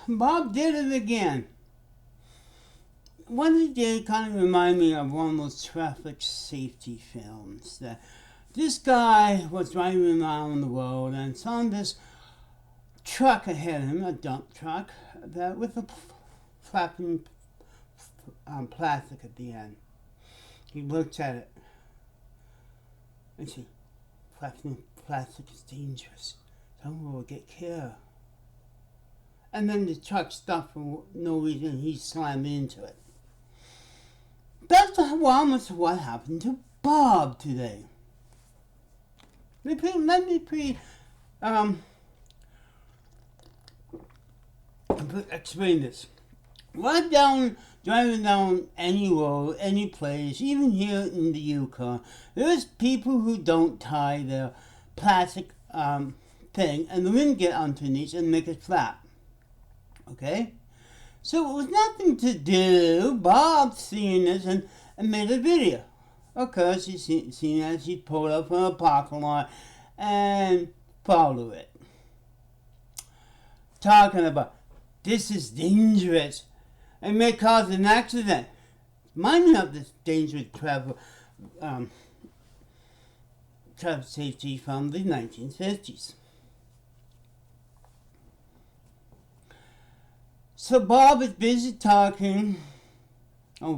Bob did it again. What he did kind of reminded me of one of those traffic safety films. That this guy was driving around the road and saw this truck ahead of him, a dump truck, that with a flapping plastic at the end. He looked at it and said, "Flapping plastic is dangerous. Someone will get killed." And then the truck stopped for no reason. He slammed into it. That's almost what happened to Bob today. Let me explain this. Driving down any road, any place, even here in the Yukon, there's people who don't tie their plastic thing, and the wind get underneath and make it flap. Okay? So it was nothing to do. Bob seen this and made a video. Of course, he seen as he pulled up from a parking lot and followed it. Talking about, this is dangerous and may cause an accident. Mind you of this dangerous travel safety from the 1950s. So Bob is busy talking,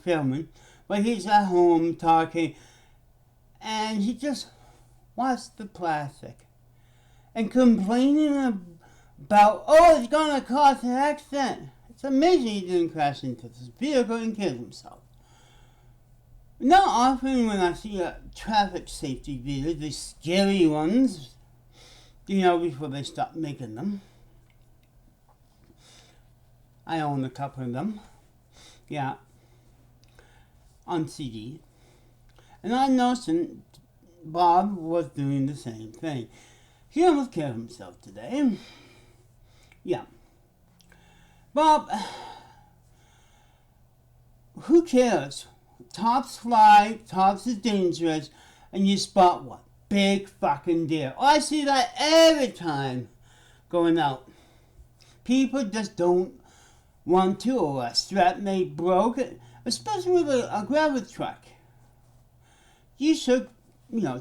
filming, but he's at home talking, and he just watched the plastic and complaining about, it's going to cause an accident. It's amazing he didn't crash into this vehicle and kill himself. Not often when I see a traffic safety video, the scary ones, before they stop making them. I own a couple of them. Yeah. On CD. And I noticed Bob was doing the same thing. He almost killed himself today. Yeah. Bob, who cares? Tops fly, tops is dangerous, and you spot what? Big fucking deer. I see that every time going out. People just don't want to, or a strap may broke, especially with a gravel truck. You should,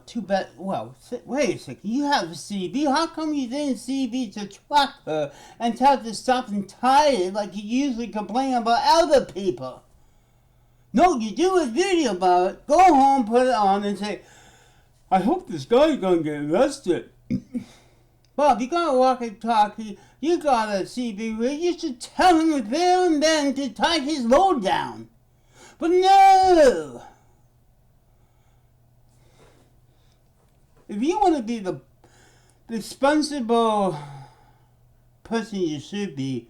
too bad. Well, wait a second. You have a CB. How come you didn't CB the trucker and tell to stop and tie it like you usually complain about other people? No, you do a video about it. Go home, put it on, and say, "I hope this guy's gonna get arrested." Bob, you gotta walk and talk. You got a CB rig. You should tell him there and then to tie his load down. But no! If you want to be the responsible person you should be.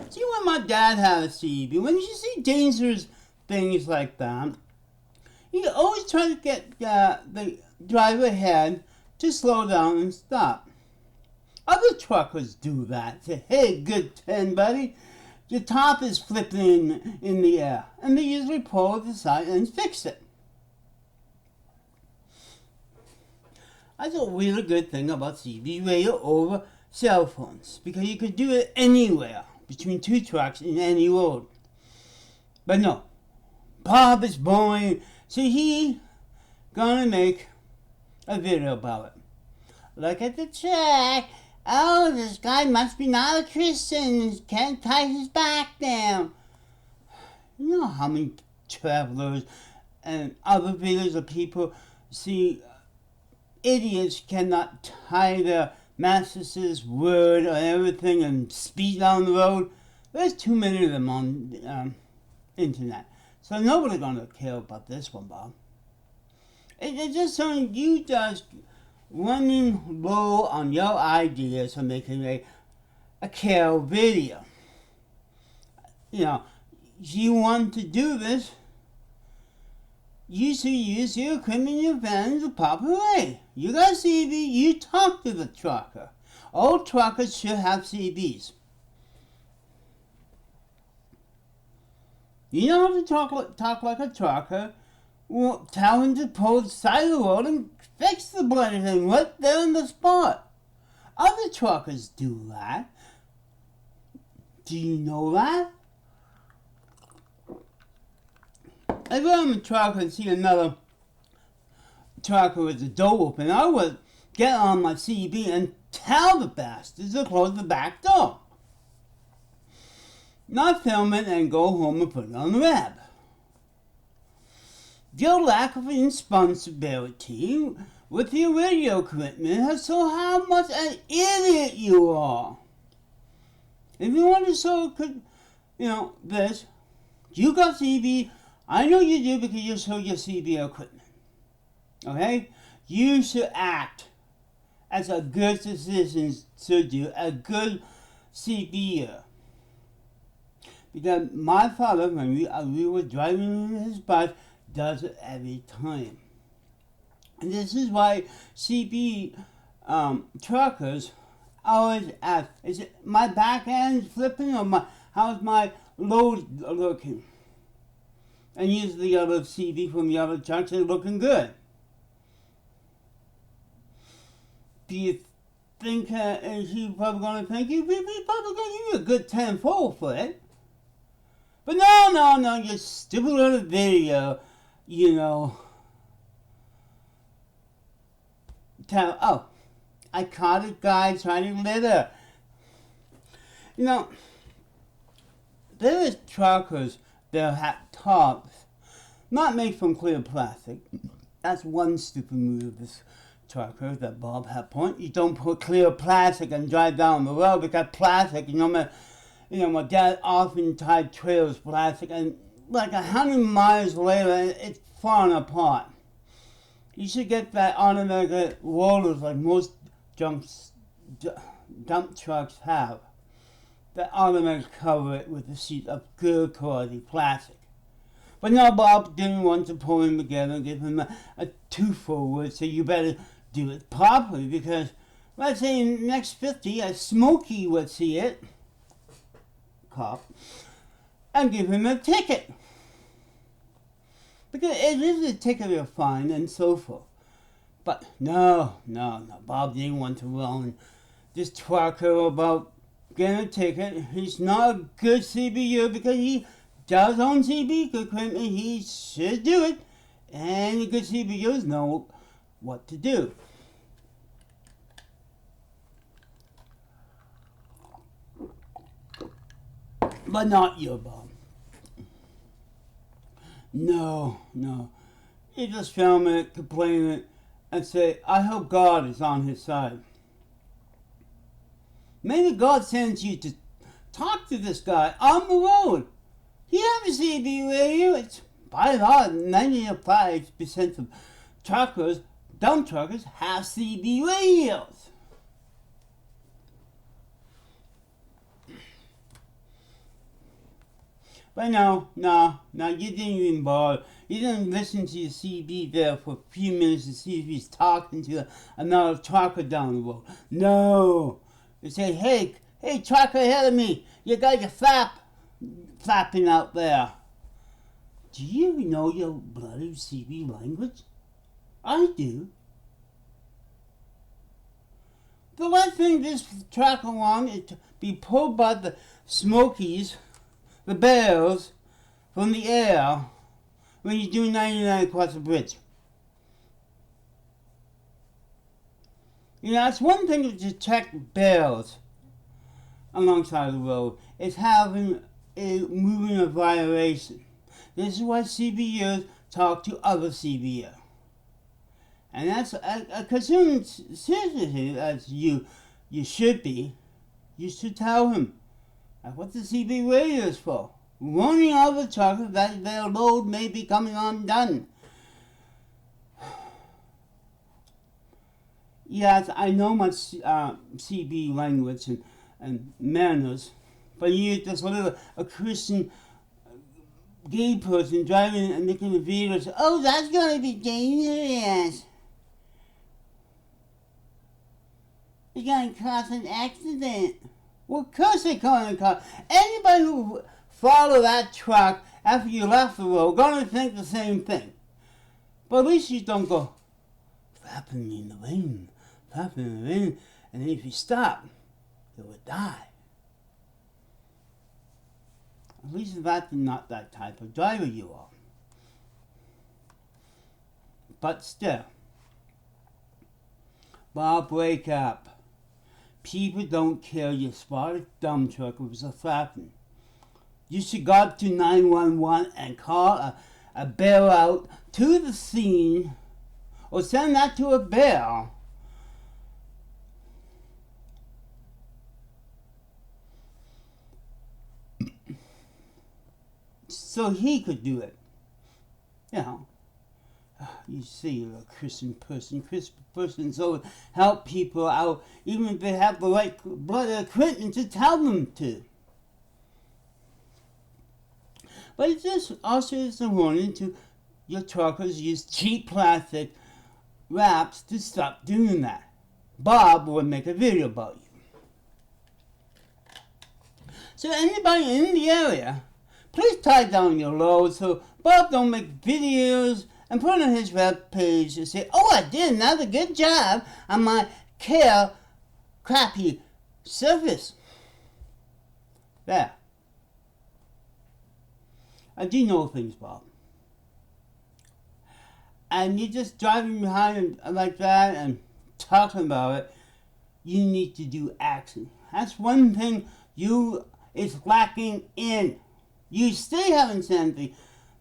See, when my dad had a CB, when you see dangerous things like that, you always try to get the driver ahead to slow down and stop. Other truckers do that. Say, "Hey, good 10, buddy. Your top is flipping in the air." And they usually pull it aside and fix it. That's a really good thing about CB radio over cell phones, because you could do it anywhere, between two trucks in any road. But no, Bob is boring, so he gonna make a video about it. Look at the track. Oh, this guy must be not a Christian. He can't tie his back down. You know how many travelers and other videos of people see idiots cannot tie their mattresses, wood, or everything and speed down the road? There's too many of them on the internet. So nobody's gonna care about this one, Bob. It's just something you just running low on your ideas for making a care video. You want to do this, you should use your equipment in your van in the proper way. You got a CB, you talk to the trucker. All truckers should have CBs. You know how to talk like a trucker. Well, tell him to pull the side of the road and fix the bloody thing right there on the spot. Other truckers do that. Do you know that? If I'm a trucker and see another trucker with the door open, I would get on my CB and tell the bastards to close the back door. Not film it and go home and put it on the web. Your lack of responsibility with your radio equipment has shown how much an idiot you are. If you want to show, this, you got CB. I know you do because you show your CB equipment. Okay? You should act as a good citizen should do, a good CBer. Because my father, when we were driving his bus, does it every time. And this is why CB truckers always ask, is it my back end flipping or how's my load looking? And usually the other CB from the other trucks are looking good. Do you think he's probably going to thank you? He's probably going to give you a good 10-fold for it. But no, you stupid little video, I caught a guy trying to litter. There is truckers that have tops, not made from clear plastic. That's one stupid move of this trucker that Bob had point. You don't put clear plastic and drive down the road because plastic, my dad often tied trailers plastic and like 100 miles later it's falling apart. You should get that automatic rollers like most dump trucks have. That automatic cover it with a sheet of good quality plastic. But now Bob didn't want to pull him together and give him a two-forward, so you better do it properly because let's say in the next 50, a Smokey would see it, cop, and give him a ticket. Because it is a ticket of fine and so forth. But no, Bob didn't want to run this trucker about getting a ticket. He's not a good CBU because he does own CB equipment. He should do it. And the good CBUs know what to do. But not you, Bob. No. You just film it, complain it, and say, I hope God is on his side. Maybe God sends you to talk to this guy on the road. He has a CB radio. It's by law, 95% of truckers, dump truckers, have CB radios. But no, you didn't even bother. You didn't listen to your CB there for a few minutes to see if he's talking to another trucker down the road. No. You say, hey, trucker ahead of me, you got your flapping out there. Do you know your bloody CB language? I do. The last thing this trucker wants is to be pulled by the Smokies, the Bears, from the air when you're doing 99 across the bridge. It's one thing to detect bears alongside the road. It's having a moving a violation. This is why CBUs talk to other CBU. And that's a concern seriously as you should be. You should tell him what the CB radio is for. Warning other truckers that their load may be coming undone. Yes, I know my CB language and manners, but you just a Christian gay person driving and making a video say, oh, that's going to be dangerous. It's going to cause an accident. Well, of course it's going to cause. Anybody who follow that truck after you left the road going to think the same thing. But at least you don't go flapping in the wind, And if you stop, it would die. At least that's not that type of driver you are. But still, Bob, wake up. People don't care you spotted a dump truck with a flapping. You should go up to 911 and call a bailout to the scene, or send that to a bail. So he could do it. You know, you see, you're a Christian person. Christian persons always help people out, even if they have the right blood equipment to tell them to. But it just also is a warning to your truckers use cheap plastic wraps to stop doing that. Bob will make a video about you. So anybody in the area, please tie down your load so Bob don't make videos and put on his web page and say, oh, I did another good job on my crappy service. There. I do know things, Bob. And you're just driving behind like that and talking about it. You need to do action. That's one thing you is lacking in. You still haven't sent the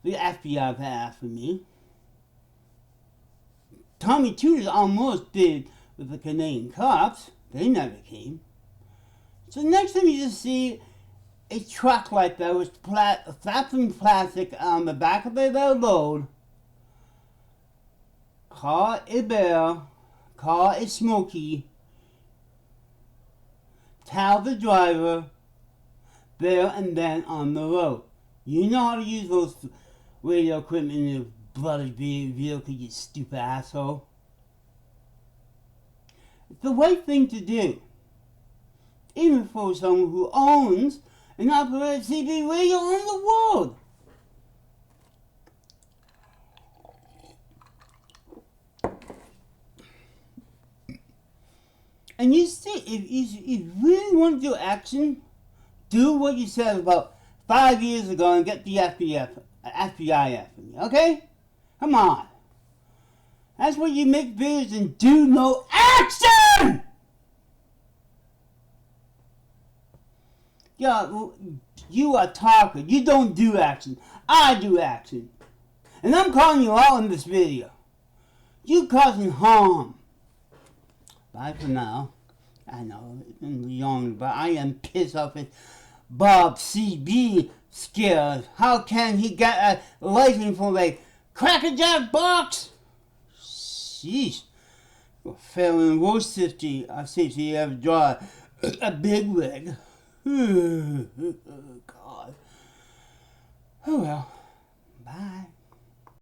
FBI after me. Tommy Tudors almost did with the Canadian cops. They never came. So next time you just see a truck like that with flapping plastic on the back of their load, call a bear, call a Smokey, tell the driver, there and then on the road. You know how to use those radio equipment in your bloody vehicle, you stupid asshole. It's the right thing to do. Even for someone who owns and operates CB radio on the world. And you see, if you really want to do action, do what you said about 5 years ago and get the FBI after me, okay? Come on. That's where you make videos and do no action! Yeah, you are a talker. You don't do action. I do action. And I'm calling you out in this video. You causing harm. Bye for now. I know, it's been young, but I am pissed off at Bob CB scared. How can he get a license for a Cracker Jack box? Sheesh. Failing road safety ever draw a big wig. God. Oh well. Bye.